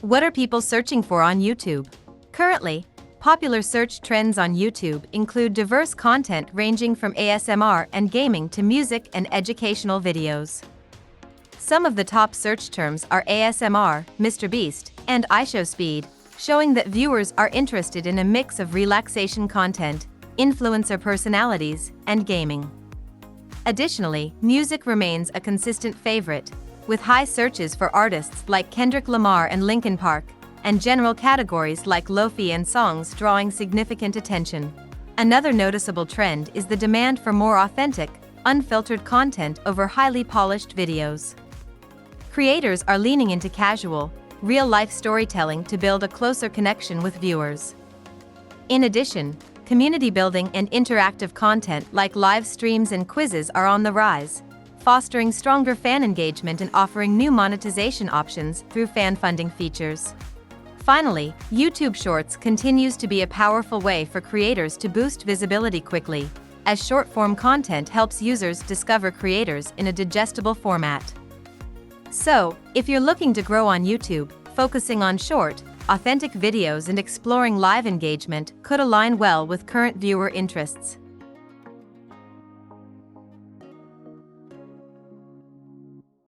What are people searching for on YouTube? Currently, popular search trends on YouTube include diverse content ranging from ASMR and gaming to music and educational videos. Some of the top search terms are ASMR, MrBeast, and iShowSpeed, showing that viewers are interested in a mix of relaxation content, influencer personalities, and gaming. Additionally, music remains a consistent favorite, with high searches for artists like Kendrick Lamar and Linkin Park, and general categories like lo-fi and songs drawing significant attention. Another noticeable trend is the demand for more authentic, unfiltered content over highly polished videos. Creators are leaning into casual, real-life storytelling to build a closer connection with viewers. In addition, community building and interactive content like live streams and quizzes are on the rise, fostering stronger fan engagement and offering new monetization options through fan funding features. Finally, YouTube Shorts continues to be a powerful way for creators to boost visibility quickly, as short-form content helps users discover creators in a digestible format. So, if you're looking to grow on YouTube, focusing on short, authentic videos and exploring live engagement could align well with current viewer interests.